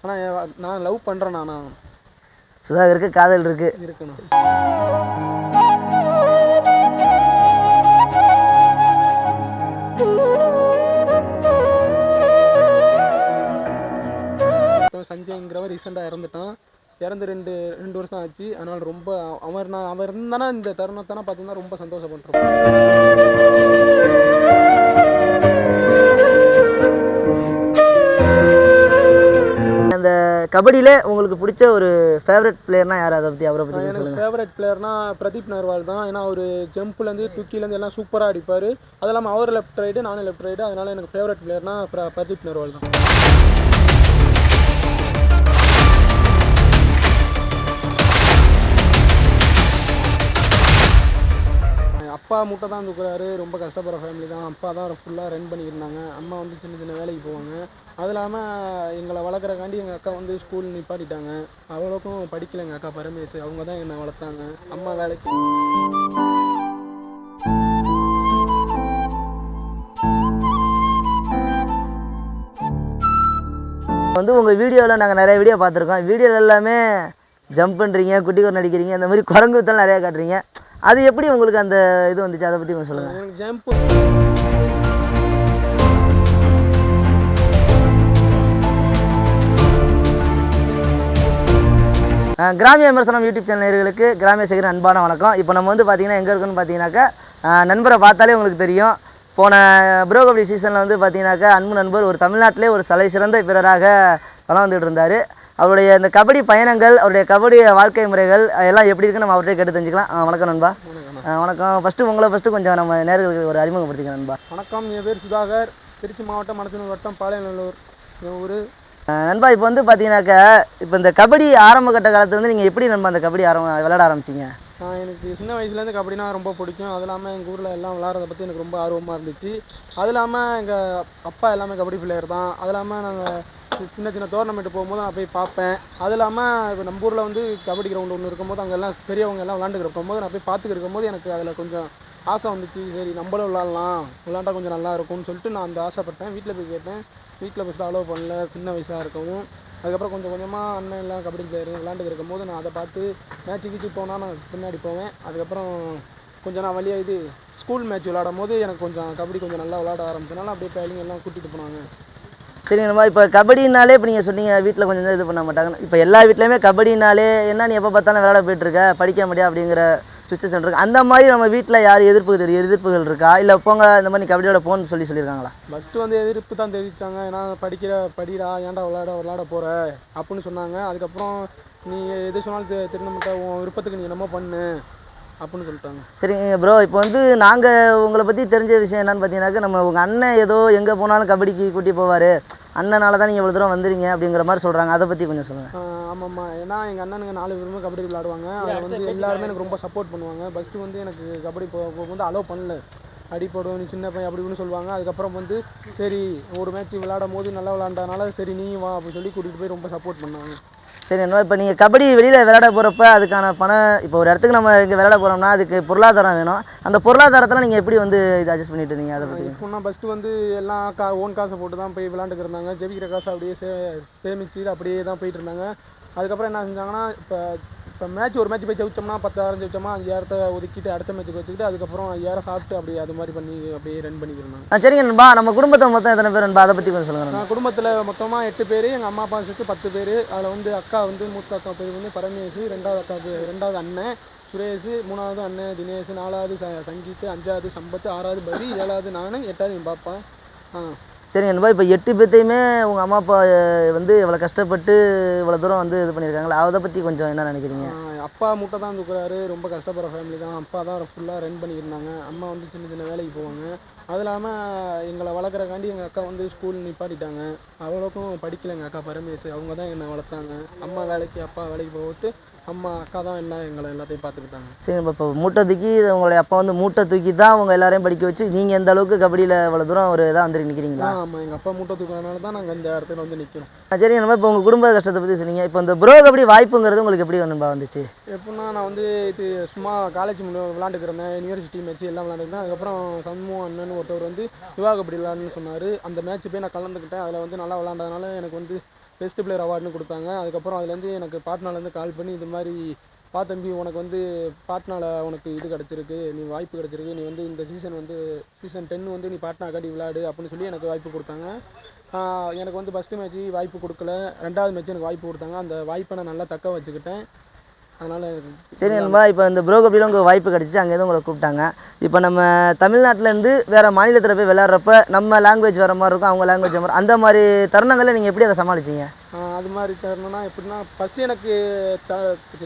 ஆனால் நான் லவ் பண்ணுறேன். நான் சுதாகருக்கு காதல் இருக்குண்ணா. சஞ்சய்ங்கிறவர் ரீசெண்டாக இறந்துட்டான். இறந்து ரெண்டு வருஷம் ஆச்சு. அதனால் ரொம்ப அவர் இருந்தானா இந்த தருணத்தானே பார்த்தீங்கன்னா ரொம்ப சந்தோஷப்படுறோம். அந்த கபடியில் உங்களுக்கு பிடிச்ச ஒரு ஃபேவரட் பிளேயர்னா யார்? அதை பற்றி அவரை பற்றி எனக்கு ஃபேவரட் பிளேயர்னா பிரதீப் நர்வால் தான். ஏன்னா அவர் ஜம்ப்லேருந்து தூக்கிலேருந்து எல்லாம் சூப்பராக அடிப்பார். அது இல்லாமல் அவர் லெஃப்ட் ரைடு, நானும் லெஃப்ட் ரைடு. அதனால் எனக்கு ஃபேவரட் பிளேயர்னா பிரதீப் நர்வால் தான். அப்பா மூட்டை தான் தூக்குறாரு. ரொம்ப கஷ்டப்படுற ஃபேமிலி தான். அப்பா தான் ஃபுல்லாக ரன் பண்ணியிருந்தாங்க. அம்மா வந்து சின்ன சின்ன வேலைக்கு போவாங்க. அது இல்லாமல் எங்களை வளர்க்குறக்காண்டி எங்கள் அக்கா வந்து ஸ்கூல் நிப்பாட்டிட்டாங்க. அவ்வளோக்கும் படிக்கல எங்கள் அக்கா பரமேசு. அவங்க தான் என்னை வளர்த்தாங்க. அம்மா வேலைக்கு வந்து உங்கள் வீடியோவில் நாங்கள் நிறைய வீடியோ பார்த்துருக்கோம். வீடியோவில் எல்லாமே ஜம்ப் பண்ணுறீங்க, குட்டிக்கோர் நடிக்கிறீங்க, இந்த மாதிரி குரங்கு வித்தல் நிறையா காட்டுறீங்க. அது எப்படி உங்களுக்கு அந்த இது வந்துச்சு? அதை பற்றி கொஞ்சம் சொல்லுங்கள். எனக்கு ஜம்ப் கிராமிய விமர்சனம் யூடியூப் சேனல் நேயர்களுக்கு கிராமிய சேகரின் அன்பான வணக்கம். இப்போ நம்ம வந்து பார்த்திங்கன்னா எங்கே இருக்குன்னு பார்த்தீங்கன்னாக்கா, நண்பரை பார்த்தாலே உங்களுக்கு தெரியும். போன ப்ரோ கபடி சீசனில் வந்து பார்த்தீங்கன்னாக்கா அன்பு நண்பர் ஒரு தமிழ்நாட்டிலே ஒரு தலை சிறந்த வீரராக வளம் வந்துட்டு இருந்தார். அவருடைய இந்த கபடி பயணங்கள், அவருடைய கபடி வாழ்க்கை முறைகள் எல்லாம் எப்படி இருக்குன்னு நம்ம அவர்கிட்ட கேட்டு தெரிஞ்சுக்கலாம். வணக்கம் நண்பா. வணக்கம். ஃபஸ்ட்டு கொஞ்சம் நம்ம நேயர்களுக்கு ஒரு அறிமுகப்படுத்திக்க நண்பா. வணக்கம், என் பேர் சுதாகர். திருச்சி மாவட்டம் மணச்சனூர் வட்டம் பாளையநல்லூர் என் ஊர். நண்பா, இப்போ வந்து பார்த்தீங்கன்னாக்கா இப்போ இந்த கபடி ஆரம்ப கட்ட காலத்தில் வந்து நீங்கள் எப்படி நண்பா அந்த கபடி விளையாட ஆரம்பிச்சிங்க? எனக்கு சின்ன வயசுலேருந்து கபடினா ரொம்ப பிடிக்கும். அது இல்லாமல் எங்கள் ஊரில் எல்லாம் விளாட்றத பற்றி எனக்கு ரொம்ப ஆர்வமாக இருந்துச்சு. அது இல்லாமல் எங்கள் அப்பா எல்லாமே கபடி பிளேயர் தான். அது இல்லாமல் நாங்கள் சின்ன சின்ன டோர்னமெண்ட்டு போகும்போது நான் போய் பார்ப்பேன். அது இல்லாமல் இப்போ நம்ம ஊரில் வந்து கபடி கிரவுண்டு ஒன்று இருக்கும்போது அங்கே எல்லாம் பெரியவங்க எல்லாம் விளாண்டுக்கிற போகும்போது நான் போய் பார்த்துக்கிட்டு போது எனக்கு அதில் கொஞ்சம் ஆசை வந்துச்சு. சரி நம்மளும் விளாண்டா கொஞ்சம் நல்லா இருக்கும்னு சொல்லிட்டு நான் அந்த ஆசைப்பட்டேன். வீட்டில் போய் கேட்டேன். வீட்டில் ஃபஸ்ட்டு அலோவ் பண்ணல, சின்ன வயசாக இருக்கவும். அதுக்கப்புறம் கொஞ்சம் கொஞ்சமாக அண்ணன் எல்லாம் கபடி பிளேயர் விளாண்டுக்கு இருக்கும்போது நான் அதை பார்த்து மேட்ச்சுக்கு போனால் நான் பின்னாடி போவேன். அதுக்கப்புறம் கொஞ்சம் நான் இது ஸ்கூல் மேட்ச் விளாடும் போது எனக்கு கொஞ்சம் கபடி கொஞ்சம் நல்லா விளாட ஆரம்பிச்சனால அப்படியே பையங்க எல்லாம் கூட்டிகிட்டு போனாங்க. சரி நம்ம இப்போ கபடினாலே இப்போ நீங்கள் சொன்னீங்க வீட்டில் கொஞ்சம் இது பண்ண மாட்டாங்க. இப்போ எல்லா வீட்லேயுமே கபடினாலே என்ன நீ எப்போ பார்த்தாலும் விளையாட போயிட்டுருக்க, படிக்க முடியாது அப்படிங்கிற சுச்சுவேஷன் இருக்குது. அந்த மாதிரி நம்ம வீட்டில் யார் எதிர்ப்புகள் இருக்கா? இல்லை போங்க இந்த மாதிரி கபடியோட போன்னு சொல்லியிருக்காங்களா? ஃபஸ்ட்டு வந்து எதிர்ப்பு தான் தெரிவித்தாங்க. ஏன்னா படிடா, ஏன்டா விளாட போகிற அப்படின்னு சொன்னாங்க. அதுக்கப்புறம் நீ எது சொன்னாலும் திரும்ப உன் விருப்பத்துக்கு நீ என்னமோ பண்ணு அப்படின்னு சொல்லிட்டாங்க. சரிங்க ப்ரோ, இப்போ வந்து நாங்கள் உங்களை பற்றி தெரிஞ்ச விஷயம் என்னென்னு பார்த்தீங்கன்னாக்கா, நம்ம உங்கள் அண்ணன் ஏதோ எங்கே போனாலும் கபடிக்கு கூட்டி போவார், அண்ணனால தான் நீங்கள் இவ்வளோ தூரம் வந்துறீங்க அப்படிங்கிற மாதிரி சொல்கிறாங்க. அதை பற்றி கொஞ்சம் சொல்லுங்கள். ஆமாம்மா, ஏன்னா எங்கள் அண்ணனுங்க 4 பேருமே கபடி விளாடுவாங்க. அதில் வந்து எல்லாருமே எனக்கு ரொம்ப சப்போர்ட் பண்ணுவாங்க. ஃபஸ்ட்டு வந்து எனக்கு கபடி போகும்போது அலோவ் பண்ணல. அடிப்படும், நீ சின்ன பையன் அப்படி இப்படின்னு சொல்லுவாங்க. அதுக்கப்புறம் வந்து சரி ஒரு மேட்ச் விளாடும் போது நல்லா விளாண்டனால சரி நீ வா அப்படின்னு சொல்லி கூட்டிகிட்டு போய் ரொம்ப சப்போர்ட் பண்ணாங்க. சரி என்ன, இப்போ நீங்கள் கபடி வெளியில் விளையாட போகிறப்ப அதுக்கான பணம், இப்போ ஒரு இடத்துக்கு நம்ம இங்கே விளையாட போகிறோம்னா அதுக்கு பொருளாதாரம் வேணும். அந்த பொருளாதாரத்தில் நீங்கள் எப்படி வந்து இதை அட்ஜஸ்ட் பண்ணிட்டு இருந்தீங்க? அதை பற்றி இப்போ நான் ஃபஸ்ட்டு வந்து எல்லாம் ஓன் காசை போட்டு தான் போய் விளாண்டுக்கு இருந்தாங்க. ஜெபிக்கிற காசை அப்படியே சேமிச்சு அப்படியே தான் போயிட்டு இருந்தாங்க. அதுக்கப்புறம் என்ன செஞ்சாங்கன்னா, இப்போ ஒரு மேட்ச் போய் ஜெயிச்சோம்னா 10,000 ஜெயிச்சோம்னா 5,000 ஒதுக்கிட்டு அடுத்த மேட்ச்சுக்கு வச்சுக்கிட்டு அதுக்கப்புறம் 5,000 சாப்பிட்டு அப்படியே அது மாதிரி பண்ணி அப்படியே ரன் பண்ணிக்கிறோம். சரிங்க நண்பா, நம்ம குடும்பத்தை மொத்தம் எத்தனை பேர் நண்பா? அதை பற்றி கொஞ்சம் சொல்லுங்கள். நான் குடும்பத்தில் மொத்தமாக 8 பேர். எங்கள் அம்மா அப்பா சேர்த்து 10 பேர். அதில் வந்து அக்கா வந்து மூத்த அக்கா பேர் வந்து பரமேசு, ரெண்டாவது அண்ணன் சுரேஷ், 3வது அண்ணன் தினேஷ், 4வது சங்கீத், 5வது சம்பத், 6வது பரி, 7வது நான், 8வது என் பாப்பா. சரிங்க நண்பா, இப்போ 8 பேர்த்தையுமே உங்கள் அம்மா அப்பா வந்து இவ்வளோ கஷ்டப்பட்டு இவ்வளோ தூரம் வந்து இது பண்ணியிருக்காங்களா? அதை பற்றி கொஞ்சம் என்ன நினைக்கிறீங்க? அப்பா மூட்டை தான் தூக்குறாரு. ரொம்ப கஷ்டப்படுற ஃபேமிலி தான். அப்பா தான் ஃபுல்லாக ரன் பண்ணியிருந்தாங்க. அம்மா வந்து சின்ன சின்ன வேலைக்கு போவாங்க. அது இல்லாமல் எங்களை வளர்க்குறக்காண்டி எங்கள் அக்கா வந்து ஸ்கூல் நிப்பாட்டிட்டாங்க. அவ்வளோக்கும் படிக்கல எங்கள் அக்கா பரமேசு. அவங்க தான் என்னை வளர்த்தாங்க. அம்மா வேலைக்கு, அப்பா வேலைக்கு போட்டு அம்மா அக்கா தான் எல்லாத்தையும் பார்த்துக்கிட்டாங்க. சரி, இப்போ மூட்டை தூக்கி உங்களுடைய அப்பா வந்து மூட்டை தூக்கி தான் அவங்க எல்லாரையும் படிக்க வச்சு நீங்கள் எந்த அளவுக்கு கபடியில் இவ்வளோ தூரம் ஒரு இதாக வந்து நிற்கிறீங்களா? ஆமாம், எங்கள் அப்பா மூட்டை தூக்குறதுனால தான் நாங்கள் இந்த இடத்துல வந்து நிற்கிறோம். சரி நம்ம இப்போ உங்கள் குடும்ப கஷ்டத்தை பற்றி சொன்னீங்க. இப்போ இந்த ப்ரோ கபடி வாய்ப்புங்கிறது உங்களுக்கு எப்படி வந்துச்சு? எப்படின்னா, நான் வந்து இது சும்மா காலேஜ் விளாண்டுக்கிறேன், யூனிவர்சிட்டி மேட்ச் எல்லாம் விளாண்டுக்கிறேன். அதுக்கப்புறம் சண்முக அண்ணன் ஒருத்தவர் வந்து யுவா கபடி விளாடுன்னு சொன்னார். அந்த மேட்ச் போய் நான் கலந்துக்கிட்டேன். அதில் வந்து நல்லா விளாண்டதுனால எனக்கு வந்து பெஸ்ட் பிளேயர் அவார்டுன்னு கொடுத்தாங்க. அதுக்கப்புறம் அதுலேருந்து எனக்கு பாட்னாலேருந்து கால் பண்ணி இது மாதிரி தம்பி உனக்கு வந்து பாட்னாவில் உனக்கு இது கிடச்சிருக்கு, நீ வாய்ப்பு கிடச்சிருக்கு, நீ வந்து இந்த சீசன் 10 வந்து நீ பாட்னா அகாடி விளையாடு அப்படின்னு சொல்லி எனக்கு வாய்ப்பு கொடுத்தாங்க. எனக்கு வந்து ஃபஸ்ட்டு மேட்ச்சு வாய்ப்பு கொடுக்கல, 2வது மேட்ச் எனக்கு வாய்ப்பு கொடுத்தாங்க. அந்த வாய்ப்பை நான் நல்லா தக்க வச்சுக்கிட்டேன். அதனால் சரி நண்பா, இப்போ இந்த ப்ரோ கபடியில் உங்களுக்கு வாய்ப்பு கிடச்சி அங்கேருந்து உங்களை கூப்பிட்டாங்க. இப்போ நம்ம தமிழ்நாட்டிலேருந்து வேறு மாநிலத்தில் போய் விளையாடுறப்ப நம்ம லாங்குவேஜ் வர மாதிரி இருக்கும், அவங்க லாங்குவேஜ் வர மாதிரி, அந்த மாதிரி தருணங்களில் நீங்கள் எப்படி அதை சமாளிச்சிங்க? அது மாதிரி தரணும்னா எப்படின்னா, ஃபஸ்ட்டு எனக்கு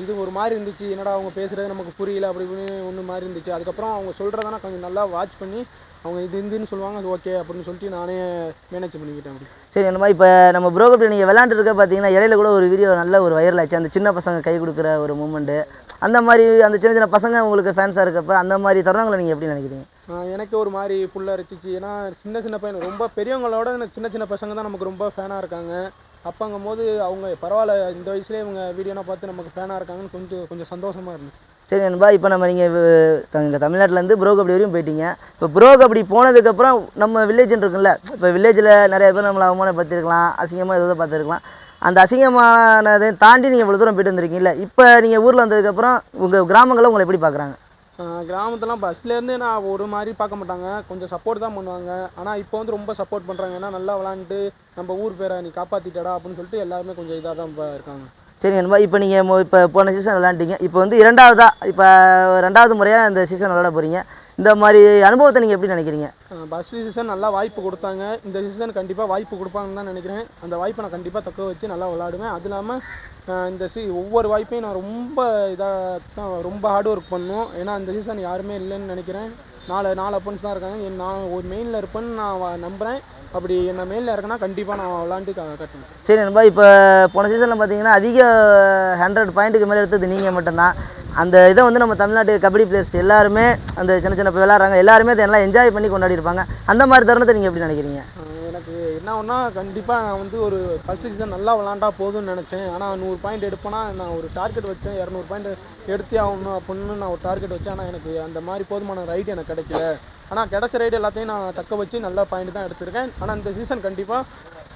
இது ஒரு மாதிரி இருந்துச்சு, என்னடா அவங்க பேசுகிறது நமக்கு புரியல அப்படி இப்படின்னு ஒன்று மாதிரி இருந்துச்சு. அதுக்கப்புறம் அவங்க சொல்கிறத நான் கொஞ்சம் நல்லா வாட்ச் பண்ணி அவங்க இதுன்னு சொல்லுவாங்க, அது ஓகே அப்படின்னு சொல்லிட்டு நானே மேனேஜ் பண்ணிக்கிட்டேன். அப்படி சரி நண்பா, இப்போ நம்ம ப்ரோ கபடி நீங்கள் விளையாண்டுருக்க பார்த்தீங்கன்னா இடையில கூட ஒரு வீடியோ நல்ல ஒரு வைரல் ஆச்சு, அந்த சின்ன பசங்க கை கொடுக்குற ஒரு மூமெண்ட்டு, அந்த மாதிரி அந்த சின்ன சின்ன பசங்க உங்களுக்கு ஃபேன்ஸாக இருக்கப்போ அந்த மாதிரி தருணங்களை நீங்கள் எப்படி நினைக்கிறீங்க? எனக்கு ஒரு மாதிரி புல்லாக இருந்துச்சு. ஏன்னா சின்ன பையன் ரொம்ப பெரியவங்களோட சின்ன பசங்க தான் நமக்கு ரொம்ப ஃபேனாக இருக்காங்க. அப்போங்கும் போது அவங்க பரவாயில்ல, இந்த வயசுலேயே இவங்க வீடியோலாம் பார்த்து நமக்கு ஃபேனாக இருக்காங்கன்னு கொஞ்சம் சந்தோஷமாக இருந்துச்சு. சரி நண்பா, இப்போ நம்ம நீங்கள் இங்கே தமிழ்நாட்டிலேருந்து ப்ரோ கபடி வரையும் போயிட்டீங்க. இப்போ ப்ரோ கபடி போனதுக்கப்புறம் நம்ம வில்லேஜ்னு இருக்குல்ல, இப்போ வில்லேஜில் நிறைய பேர் நம்மளை அவமானப்படுத்திருக்கலாம், அசிங்கமாக எதாவது பார்த்துருக்கலாம். அந்த அசிங்கமானதை தாண்டி நீங்கள் இவ்வளோ தூரம் போயிட்டு வந்திருக்கீங்களா? இப்போ நீங்கள் ஊரில் வந்ததுக்கப்புறம் உங்கள் கிராமங்களில் உங்களை எப்படி பார்க்குறாங்க? கிராமத்துலாம் ஃபஸ்ட்லேருந்து நான் ஒரு மாதிரி பார்க்க மாட்டாங்க, கொஞ்சம் சப்போர்ட் தான் பண்ணுவாங்க. ஆனால் இப்போ வந்து ரொம்ப சப்போர்ட் பண்ணுறாங்க. ஏன்னா நல்லா விளாண்டுட்டு நம்ம ஊர் பேரை நீ காப்பாற்றிட்டடா அப்படின்னு சொல்லிட்டு எல்லாருமே கொஞ்சம் இதாக தான் இருக்காங்க. சரி நண்பா, இப்போ நீங்கள் இப்போ போன சீசன் விளாண்டிங்க, இப்போ வந்து ரெண்டாவது முறையாக இந்த சீசன் விளாட போகிறீங்க. இந்த மாதிரி அனுபவத்தை நீங்கள் எப்படி நினைக்கிறீங்க? ஃபஸ்ட்டு சீசன் நல்லா வாய்ப்பு கொடுத்தாங்க, இந்த சீசன் கண்டிப்பாக வாய்ப்பு கொடுப்பாங்கன்னு தான் நினைக்கிறேன். அந்த வாய்ப்பை நான் கண்டிப்பாக தக்க வச்சு நல்லா விளாடுவேன். அது இல்லாமல் இந்த ஒவ்வொரு வாய்ப்பையும் நான் ரொம்ப ரொம்ப ஹார்ட் ஒர்க் பண்ணணும். ஏன்னா இந்த சீசன் யாருமே இல்லைன்னு நினைக்கிறேன். 4 அப்பன்ஸ் தான் இருக்காங்க. நான் ஒரு மெயினில் இருப்பேன்னு நான் நம்புகிறேன். அப்படி என்ன மெயிலில் இருக்கேன்னா கண்டிப்பாக நான் விளாண்டு கட்டணும். சரி நண்பா, இப்போ போன சீசனில் பார்த்தீங்கன்னா அதிக 100 பாயிண்ட்டுக்கு மேலே எடுத்தது நீங்கள் மட்டும்தான். அந்த இதை வந்து நம்ம தமிழ்நாட்டு கபடி பிளேயர்ஸ் எல்லாருமே அந்த சின்ன விளையாடுறாங்க, எல்லாருமே அதை எல்லாம் என்ஜாய் பண்ணி கொண்டாடி இருப்பாங்க. அந்த மாதிரி தருணத்தை நீங்கள் எப்படி நினைக்கிறீங்க? எனக்கு என்ன ஒன்றா கண்டிப்பாக நான் வந்து ஒரு ஃபஸ்ட்டு சீசன் நல்லா விளாண்டா போதும்னு நினச்சேன். ஆனால் 100 பாயிண்ட் எடுப்பேன்னா நான் ஒரு டார்கெட் வச்சேன், 200 பாயிண்ட் எடுத்தே ஆகணும் அப்படின்னு நான் ஒரு டார்கெட் வச்சேன். ஆனால் எனக்கு அந்த மாதிரி போதுமான ரைடு எனக்கு கிடைக்கல. ஆனால் கிடைச்ச ரைடு எல்லாத்தையும் நான் தக்க வச்சு நல்ல பாயிண்ட் தான் எடுத்திருக்கேன். ஆனால் இந்த சீசன் கண்டிப்பாக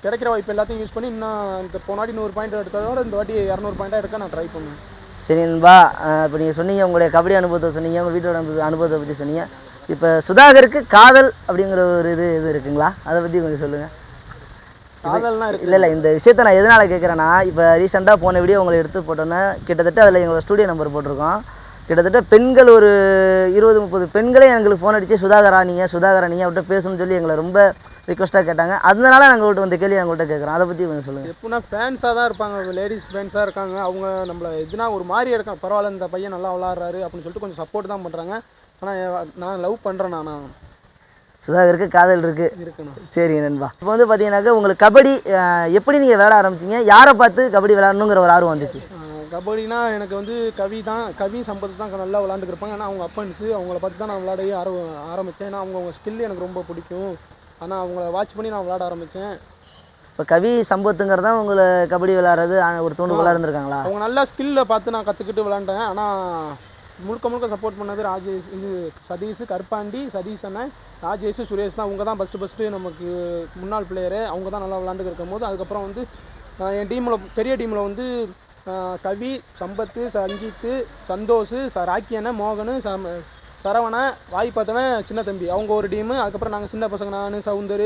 கிடைக்கிற வாய்ப்பு எல்லாத்தையும் யூஸ் பண்ணி இன்னும் இந்த போனாடி 100 பாயிண்ட் எடுத்ததோட இந்த வாட்டி 200 பாயிண்ட்டாக எடுக்க நான் ட்ரை பண்ணுவேன். சரி நண்பா, இப்போ நீங்கள் சொன்னீங்க உங்களுடைய கபடி அனுபவத்தை சொன்னீங்க, உங்கள் வீட்டோட அனுபவத்தை பற்றி சொன்னீங்க. இப்போ சுதாகருக்கு காதல் அப்படிங்கிற ஒரு இது இருக்குங்களா? அதை பற்றி கொஞ்சம் சொல்லுங்கள். காதல்னா இருக்கு இல்லை, இந்த விஷயத்தை நான் எதனால் கேட்குறேன்னா, இப்போ ரீசெண்டாக போன வீடியோ உங்களை எடுத்து போட்டோன்னே கிட்டத்தட்ட அதில் எங்களோட ஸ்டூடியோ நம்பர் போட்டிருக்கோம். கிட்டத்தட்ட பெண்கள் ஒரு 20-30 பெண்களே எங்களுக்கு ஃபோன் அடித்து சுதாகரா நீங்கள் அவர்கிட்ட பேசணும்னு சொல்லி எங்களை ரொம்ப ரிக்வஸ்ட்டாக கேட்டாங்க. அதனால நாங்கள் உங்கள்கிட்ட வந்து கேள்வி எங்கள்கிட்ட கேட்குறோம். அதை பற்றி கொஞ்சம் சொல்லுங்கள். எப்படின்னா ஃபேன்ஸாக தான் இருப்பாங்க, லேடிஸ் ஃபேன்ஸாக இருக்காங்க. அவங்க நம்மளை எதுனா ஒரு மாதிரி இருக்காங்க, பரவாயில்ல இந்த பையன் நல்லா விளாட்றாரு அப்படின்னு சொல்லிட்டு கொஞ்சம் சப்போர்ட் தான் பண்ணுறாங்க. ஆனால் நான் லவ் பண்ணுறேன். நான் சுதாகருக்கு காதல் இருக்குண்ணா. சரி நண்பா, இப்போ வந்து பார்த்தீங்கன்னாக்கா உங்களுக்கு கபடி எப்படி நீங்கள் விளையாட ஆரம்பிச்சிங்க? யாரை பார்த்து கபடி விளையாடணுங்கிற ஒரு ஆர்வம் வந்துச்சு? கபடினா எனக்கு வந்து கவி சம்பத்து தான் நல்லா விளாண்டுருப்பாங்க. ஆனால் அவங்க அப்பன்ஸு அவங்கள பார்த்து தான் நான் விளையாடவே ஆரம்பித்தேன். ஏன்னா அவங்க ஸ்கில் எனக்கு ரொம்ப பிடிக்கும். ஆனால் அவங்கள வாட்ச் பண்ணி நான் விளையாட ஆரம்பித்தேன். இப்போ கவி சம்பத்துங்கிறதா உங்களை கபடி விளையாடுறது ஒரு தூண்டுகோலாக இருந்திருக்காங்களா? அவங்க நல்லா ஸ்கில்லை பார்த்து நான் கற்றுக்கிட்டு விளாண்டேன். ஆனால் முழுக்க சப்போர்ட் பண்ணது சதீஷ் கற்பாண்டி, சதீஷ் அண்ணன், ராஜேஷ், சுரேஷ் தான். அவங்க தான் ஃபஸ்ட்டு நமக்கு முன்னாள் பிளேயரு. அவங்க தான் நல்லா விளாண்டுக்கு இருக்கும் போது அதுக்கப்புறம் வந்து என் டீமில் பெரிய டீமில் வந்து கவி, சம்பத்து, சங்கீத்து, சந்தோஷ், ராக்கி அண்ணன், மோகனு, சரவண, வாய் பார்த்தவன், சின்ன தம்பி, அவங்க ஒரு டீமு. அதுக்கப்புறம் நாங்கள் சின்ன பசங்க, நான், சவுந்தர்,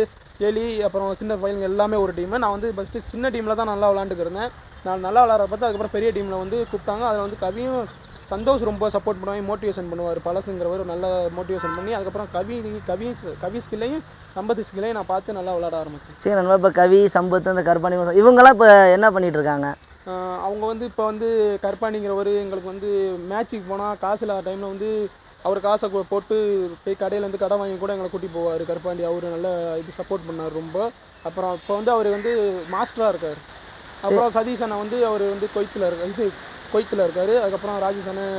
எலி, அப்புறம் சின்ன பையனுங்க எல்லாமே ஒரு டீமு. நான் வந்து ஃபஸ்ட்டு சின்ன டீமில் தான் நல்லா விளாண்டுக்கிருந்தேன். நான் நல்லா விளாட்ற பார்த்து அதுக்கப்புறம் பெரிய டீமில் வந்து கூப்பிட்டாங்க. அதில் வந்து கவியும் சந்தோஷ் ரொம்ப சப்போர்ட் பண்ணுவாங்க, மோட்டிவேஷன் பண்ணுவார். பழசுங்கிறவர் நல்லா மோட்டிவேஷன் பண்ணி அதுக்கப்புறம் கவி ஸ்கில்லையும் சம்பத்து ஸ்கில்லையும் நான் பார்த்து நல்லா விளாட ஆரம்பித்தேன். சரி நண்பா, இப்போ கவி, சம்பத்து, அந்த கற்பாணி இவங்கெல்லாம் இப்போ என்ன பண்ணிகிட்டு இருக்காங்க? அவங்க வந்து இப்போ வந்து கற்பாண்டிங்கிறவர் எங்களுக்கு வந்து மேட்ச்சுக்கு போனால் காசு இல்லாத டைமில் வந்து அவர் காசை போட்டு போய் கடையிலேருந்து கடை வாங்கி கூட எங்களை கூட்டி போவார். கற்பாண்டி அவர் நல்ல இது சப்போர்ட் பண்ணார் ரொம்ப. அப்புறம் இப்போ வந்து அவர் வந்து மாஸ்டராக இருக்கார். அப்புறம் சதீஷ் அண்ணன் வந்து அவர் வந்து கொய்த்தில் இருக்கார். அதுக்கப்புறம் ராஜேஷ் அண்ணன்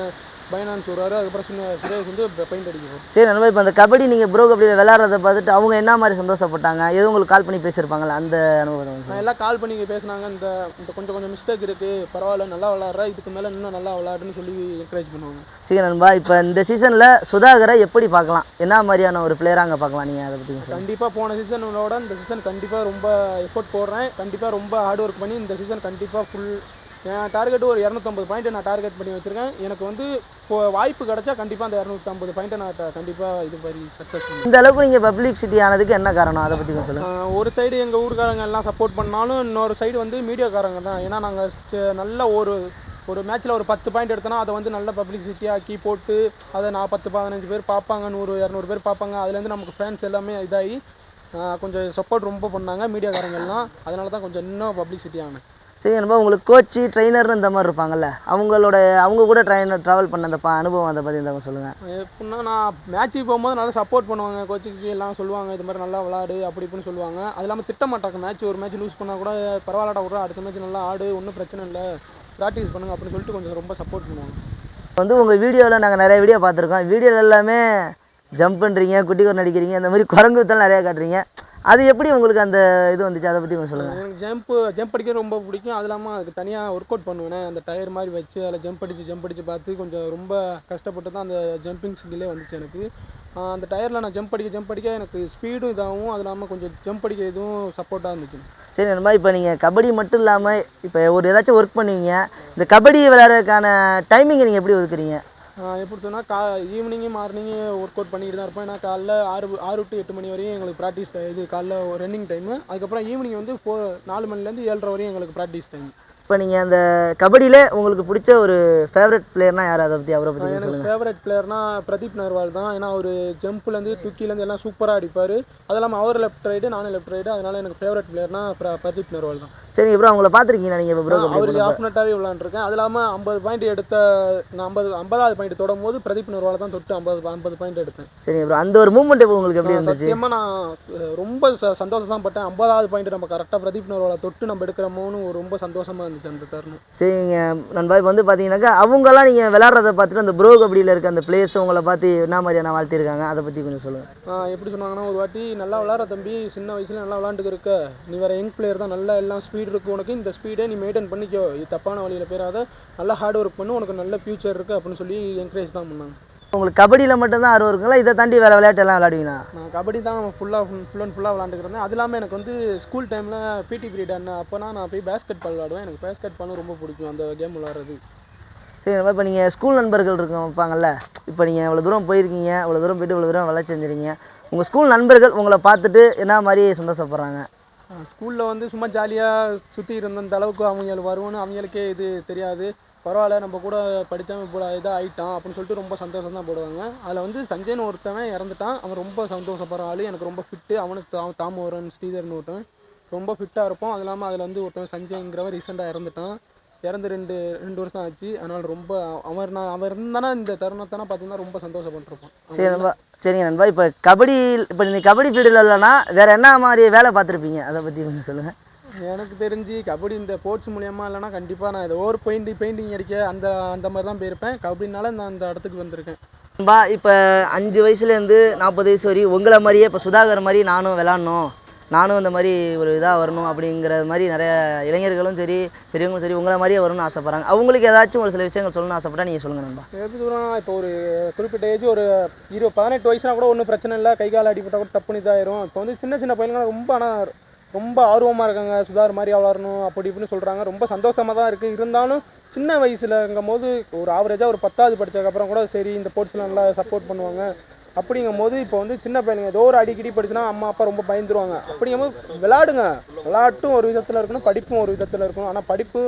பைனான்ஸ் வருவார், அதுக்கப்புறம் சுரேஷ் வந்து பெயிண்ட் அடிக்க போகிறோம். சரி நண்பா, இப்போ அந்த கபடி நீங்கள் ப்ரோ கபடியில் விளையாடுறத பார்த்துட்டு அவங்க என்ன மாதிரி சந்தோஷப்பட்டாங்க? எதுவும் உங்களுக்கு கால் பண்ணி பேசியிருப்பாங்களா அந்த அனுபவம்? நான் எல்லாம் கால் பண்ணி பேசினாங்க, இந்த இந்த கொஞ்சம் கொஞ்சம் மிஸ்டேக் இருக்குது, பரவாயில்ல நல்லா விளாட்ற, இதுக்கு மேலே இன்னும் நல்லா விளாடுன்னு சொல்லி என்கரேஜ் பண்ணுவாங்க. சரி நண்பா, இப்போ இந்த சீசனில் சுதாகரை எப்படி பார்க்கலாம்? என்ன மாதிரியான ஒரு பிளேயராக அங்கே பார்க்கலாம் நீங்கள் அதை பற்றி? கண்டிப்பாக போன சீசனோட இந்த சீசன் கண்டிப்பாக ரொம்ப எஃபோர்ட் போடுறேன், கண்டிப்பாக ரொம்ப ஹார்ட் ஒர்க் பண்ணி இந்த சீசன் கண்டிப்பாக ஃபுல் என் டார்கெட்டு ஒரு 250 பாயிண்ட்டை நான் டார்கெட் பண்ணி வச்சுருக்கேன். எனக்கு வந்து இப்போ வாய்ப்பு கிடச்சா கண்டிப்பாக அந்த 250 பாயிண்ட்டை நான் கண்டிப்பாக இது மாதிரி சக்ஸஸ் பண்ணுவேன். இந்த அளவுக்கு நீங்கள் பப்ளிசிட்டி ஆனதுக்கு என்ன காரணம், அதை பற்றி சொல்லுங்கள். ஒரு சைடு எங்கள் ஊருக்காரங்க எல்லாம் சப்போர்ட் பண்ணாலும் இன்னொரு சைடு வந்து மீடியாக்காரங்க தான். ஏன்னா நாங்கள் நல்ல ஒரு மேட்ச்சில் ஒரு 10 பாயிண்ட் எடுத்தோன்னா அதை வந்து நல்ல பப்ளிசிட்டி ஆக்கி போட்டு அதை நான் 10-15 பேர் பார்ப்பாங்க, 100-200 பேர் பார்ப்பாங்க. அதுலேருந்து நமக்கு ஃபேன்ஸ் எல்லாமே இதாகி கொஞ்சம் சப்போர்ட் ரொம்ப பண்ணாங்க மீடியாக்காரங்கெல்லாம். அதனால தான் கொஞ்சம் இன்னும் பப்ளிசிட்டி ஆனேன். சரி நண்பா, உங்களுக்கு கோச்சு ட்ரெயினர்னு இந்த மாதிரி இருப்பாங்கல்ல, அவங்க கூட ட்ராவல் பண்ண அந்த அனுபவம் அதை பற்றி இருந்தால் சொல்லுங்கள். எப்படின்னா நான் மேட்ச்சுக்கு போகும்போது நல்லா சப்போர்ட் பண்ணுவாங்க, கோச்சுக்கு எல்லாம் சொல்லுவாங்க இது மாதிரி நல்லா விளாடு அப்படி இப்படின்னு சொல்லுவாங்க. அது இல்லாமல் திட்ட மாட்டாங்க. ஒரு மேட்ச் லூஸ் பண்ணால் கூட பரவாயில்லடா கூட அடுத்த மேட்ச் நல்லா ஆடு, ஒன்றும் பிரச்சனை இல்லை, ப்ராக்டிஸ் பண்ணுங்க அப்படின்னு சொல்லிட்டு கொஞ்சம் ரொம்ப சப்போர்ட் பண்ணுவாங்க. வந்து உங்கள் வீடியோவில் நாங்கள் நிறைய வீடியோ பார்த்துருக்கோம். வீடியோவில் எல்லாமே ஜம்ப் பண்ணுறீங்க, குட்டிகோர் நடிக்கிறீங்க, இந்த மாதிரி குரங்கு வித்தெல்லாம் நிறையா காட்டுறீங்க. அது எப்படி உங்களுக்கு அந்த இது வந்துச்சு, அதை பற்றி கொஞ்சம் சொல்லுங்கள். எனக்கு ஜம்ப் அடிக்க ரொம்ப பிடிக்கும். அது இல்லாமல் அதுக்கு தனியாக ஒர்க் அவுட் பண்ணுவேன். அந்த டயர் மாதிரி வச்சு அதில் ஜம்ப் அடித்து பார்த்து கொஞ்சம் ரொம்ப கஷ்டப்பட்டு தான் அந்த ஜம்பிங் ஸ்கில்லே வந்துச்சு எனக்கு. அந்த டயரில் நான் ஜம்ப் அடிக்க எனக்கு ஸ்பீடும் இதாகவும், அது இல்லாமல் கொஞ்சம் ஜம்ப் அடிக்க இதுவும் சப்போர்ட்டாக இருந்துச்சு. சரி நண்பா, இப்போ நீங்கள் கபடி மட்டும் இல்லாமல் இப்போ ஒரு ஏதாச்சும் ஒர்க் பண்ணுவீங்க, இந்த கபடி விளையாடுறதுக்கான டைமிங்கை நீங்கள் எப்படி ஒதுக்குறீங்க? எப்படி சொன்னால் ஈவினிங்கு மார்னிங்கு ஒர்க் அவுட் பண்ணிட்டு தான் இருப்பேன். ஏன்னா காலைல 6 to 8 மணி வரையும் எங்களுக்கு ப்ராக்டிஸ் இது காலைல ரன்னிங் டைமு. அதுக்கப்புறம் ஈவினிங் வந்து 4 மணிலேருந்து 7:30 வரையும் எங்களுக்கு ப்ராக்டிஸ் டைம். இப்போ நீங்கள் அந்த கபடியில் உங்களுக்கு பிடிச்ச ஒரு ஃபேவரட் பிளேயர்னால் யார், அதை பற்றி அவரை பற்றி எனக்கு சொல்லுங்கள். ஃபேவரட் பிளேயர்னா பிரதீப் நர்வால் தான். ஏன்னா அவர் ஜம்ப்லேருந்து தூக்கிலேருந்து எல்லாம் சூப்பராக அடிப்பார். அது இல்லாமல் அவர் லெஃப்ட் ரைடு, நானும் லெஃப்ட் ரைடு. அதனால் எனக்கு ஃபேவரட் பிளேயர்னா பிரதீப் நர்வால் தான். சரிங்க ப்ரோ, அவங்கள பார்த்துருக்கீங்களா நீங்கள்? இப்போ ப்ரோ அவருக்கு ஆஃப்னட்டாகவே விளாண்டுருக்கேன். அது இல்லாமல் 50 பாயிண்ட் எடுத்த நான் 50வது பாயிண்ட் தொடும் போது பிரதீப் நர்வால் தான் தொட்டு 50 பாயிண்ட் எடுத்தேன். சரிங்க ப்ரோ, அந்த ஒரு மூமெண்ட் இப்போ உங்களுக்கு எப்படி இருந்துச்சு? சத்தியமாக நான் ரொம்ப சந்தோஷம் தான் பட்டேன். 50வது பாயிண்ட் நம்ம கரெக்டாக பிரதீப் நர்வாலை தொட்டு நம்ம எடுக்கிறோமோன்னு ரொம்ப சந்தோஷமாக இருந்துச்சு அந்த தருணம். சரிங்க நண்பா, இப்போ வந்து பார்த்தீங்கன்னாக்கா அவங்களாம் நீங்கள் விளாட்றத பார்த்துட்டு அந்த ப்ரோ கபடியில் இருக்க அந்த பிளேயர்ஸ் உங்களை பார்த்து என்ன மாதிரியான வாழ்த்திருக்காங்க, அதை பற்றி கொஞ்சம் சொல்லுங்கள். எப்படி சொன்னாங்கன்னா, ஒரு வாட்டி நல்லா விளாட்ற தம்பி, சின்ன வயசுல நல்லா விளாண்டுக்கு இருக்க, நீ வேறு யங் பிளேயர் தான், நல்லா எல்லாம் ஸ்பீட் இருக்குது உனக்கு, இந்த ஸ்பீடை நீ மெயின்டைன் பண்ணிக்கோ, இது தப்பான வழியில் போயிடாத, நல்லா ஹார்ட் ஒர்க் பண்ணு, உனக்கு நல்ல ஃபியூச்சர் இருக்குது அப்படின்னு சொல்லி என்கரேஜ் தான் பண்ணாங்க. உங்களுக்கு கபடியில் மட்டும்தான் ஆர்வம் இருக்குங்களா, இதை தாண்டி வேறு விளையாட்டெல்லாம் விளையாடுவீங்களா? நான் கபடி தான் ஃபுல் அண்ட் ஃபுல்லாக விளாண்டுக்கிறேன். அது இல்லாமல் எனக்கு வந்து ஸ்கூல் டைமில் பிடி பீரியட் அப்போனா நான் போய் பேஸ்கெட் பால் விளாடுவேன். எனக்கு பேஸ்கெட் பாலும் ரொம்ப பிடிக்கும் அந்த கேம் விளாட்றது. சரி, இப்போ நீங்கள் ஸ்கூல் நண்பர்கள் இருப்பாங்கல்ல, இப்போ நீங்கள் இவ்வளோ தூரம் போயிருக்கீங்க, இவ்வளோ தூரம் போய்ட்டு இவ்வளோ தூரம் வேலை செஞ்சுருக்கீங்க, உங்கள் ஸ்கூல் நண்பர்கள் உங்களை பார்த்துட்டு என்ன மாதிரி சந்தோஷப்படுறாங்க? ஸ்கூலில் வந்து சும்மா ஜாலியாக சுற்றி இருந்த அந்த அளவுக்கு அவங்களுக்கு வருவோன்னு அவங்களுக்கே இது தெரியாது. பரவாயில்ல நம்ம கூட படித்தவன் இப்போ இதாக ஆகிட்டான் அப்படின்னு சொல்லிட்டு ரொம்ப சந்தோஷம் தான் போடுவாங்க. அதில் வந்து சஞ்சய்னு ஒருத்தவன் இறந்துட்டான். அவன் ரொம்ப சந்தோஷப்படுற ஆள். எனக்கு ரொம்ப ஃபிட்டு. அவனுக்கு தாமோரன் ஸ்ரீதர்னு ஒருத்தன் ரொம்ப ஃபிட்டாக இருப்போம். அது இல்லாமல் அதில் வந்து ஒருத்தவன் சஞ்சய்ங்கிறவன் ரீசெண்டாக இறந்துட்டான். இறந்து 2 வருஷம் ஆச்சு. அதனால் ரொம்ப அவன் இருந்தானா இந்த தருணத்தானா பார்த்தீங்கன்னா ரொம்ப சந்தோஷப்பட்டுருப்பான். சரிங்க நண்பா, இப்போ நீங்கள் கபடி ஃபீல்டில் இல்லைன்னா வேறு என்ன மாதிரி வேலை பார்த்துருப்பீங்க, அதை பற்றி கொஞ்சம் சொல்லுங்கள். எனக்கு தெரிஞ்சு கபடி இந்த ஸ்போர்ட்ஸ் மூலியமாக இல்லைனா கண்டிப்பாக நான் ஏதோ ஒரு பெயிண்டிங் அடிக்க அந்த மாதிரி தான் போயிருப்பேன். கபடினால நான் அந்த இடத்துக்கு வந்திருக்கேன். நண்பா, இப்போ 5 வயசுலேருந்து 40 வயசு வரையும் உங்களை மாதிரியே இப்போ சுதாகர் மாதிரி நானும் விளாட்ணும், நானும் இந்த மாதிரி ஒரு இதாக வரணும் அப்படிங்கிறது மாதிரி நிறைய இளைஞர்களும் சரி பெரியவங்களும் சரி உங்களை மாதிரியே வரணும்னு ஆசைப்பட்றாங்க. அவங்களுக்கு ஏதாச்சும் ஒரு சில விஷயங்கள் சொல்லணும்னு ஆசைப்பட்டா நீங்கள் சொல்லுங்கள் நண்பா. எப்படி தூரம் இப்போ ஒரு குறிப்பிட்ட ஏஜ் ஒரு 18 வயசுனா கூட ஒன்றும் பிரச்சனை இல்லை, கை கால் அடிப்பட்டால் கூட தப்புன்னு இதாயிரும். இப்போ வந்து சின்ன பையன்லாம் ரொம்ப ஆர்வமாக இருக்காங்க, சுதாகர் மாதிரி வளரணும் அப்படி இப்படின்னு சொல்கிறாங்க. ரொம்ப சந்தோஷமாக தான் இருக்குது. இருந்தாலும் சின்ன வயசுலங்கும் போது ஒரு ஆவரேஜாக ஒரு 10வது படித்ததுக்கப்புறம் கூட சரி இந்த ஸ்போர்ட்ஸில் நல்லா சப்போர்ட் பண்ணுவாங்க. அப்படிங்கும் போது இப்போ வந்து சின்ன பையனுங்க ஏதோ ஒரு அடிக்கடி படிச்சுன்னா அம்மா அப்பா ரொம்ப பயந்துருவாங்க. அப்படிங்கும்போது விளையாட்டும் ஒரு விதத்தில் இருக்கணும், படிப்பும் ஒரு விதத்தில் இருக்கணும். ஆனால் படிப்பு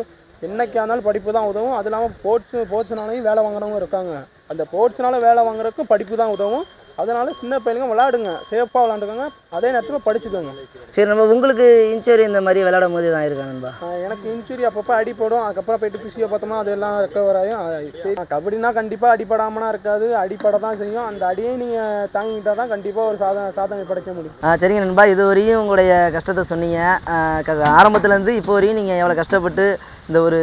என்னைக்கா இருந்தாலும் படிப்பு தான் உதவும். அது இல்லாமல் ஸ்போர்ட்ஸ்னாலையும் வேலை வாங்குறவங்க இருக்காங்க. அந்த ஸ்போர்ட்ஸ்னால வேலை வாங்குறதுக்கும் படிப்பு தான் உதவும். அதனால சின்ன பையனுங்க விளையாடுங்க, சேஃபாக விளாண்டுக்கோங்க, அதே நேரத்தில் படிச்சுக்கோங்க. சரி, நம்ம உங்களுக்கு இன்ஜுரி இந்த மாதிரி விளையாடும் போது தான் இருக்கா நண்பா? எனக்கு இன்ஜுரி அப்பப்போ அடிப்படும். அதுக்கப்புறம் போய்ட்டு பிசியோ பார்த்தோம்னா அதெல்லாம் ரெக்கவர் ஆகும். கபடினா கண்டிப்பாக அடிப்படாமனா இருக்காது, அடிப்பட தான் செய்யும். அந்த அடியை நீங்கள் தாங்கிட்டால் தான் கண்டிப்பாக ஒரு சாதனை படைக்க முடியும். சரிங்க நண்பா, இது வரையும் உங்களுடைய கஷ்டத்தை சொன்னீங்க. ஆரம்பத்துலேருந்து இப்போ வரையும் நீங்கள் எவ்வளோ கஷ்டப்பட்டு இந்த ஒரு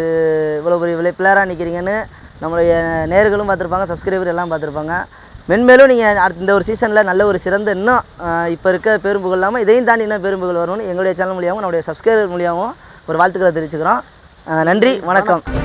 இவ்வளோ பெரிய பிளேயராக நிற்கிறீங்கன்னு நம்மளுடைய நேயர்களும் பார்த்துருப்பாங்க, சப்ஸ்கிரைபர் எல்லாம் பார்த்துருப்பாங்க. மென்மேலும் நீங்கள் அடுத்த இந்த ஒரு சீசனில் நல்ல ஒரு சிறந்த இன்னும் இப்போ இருக்க பெரும்புகள் இல்லாமல் இதையும் தாண்டி இன்னும் பெரும்புகள் வரணும்னு எங்களுடைய சேனல் மூலியமாகவும் நம்முடைய சப்ஸ்கிரைபர் மூலியமாகவும் ஒரு வாழ்த்துக்களை தெரிவிச்சுக்கிறோம். நன்றி, வணக்கம்.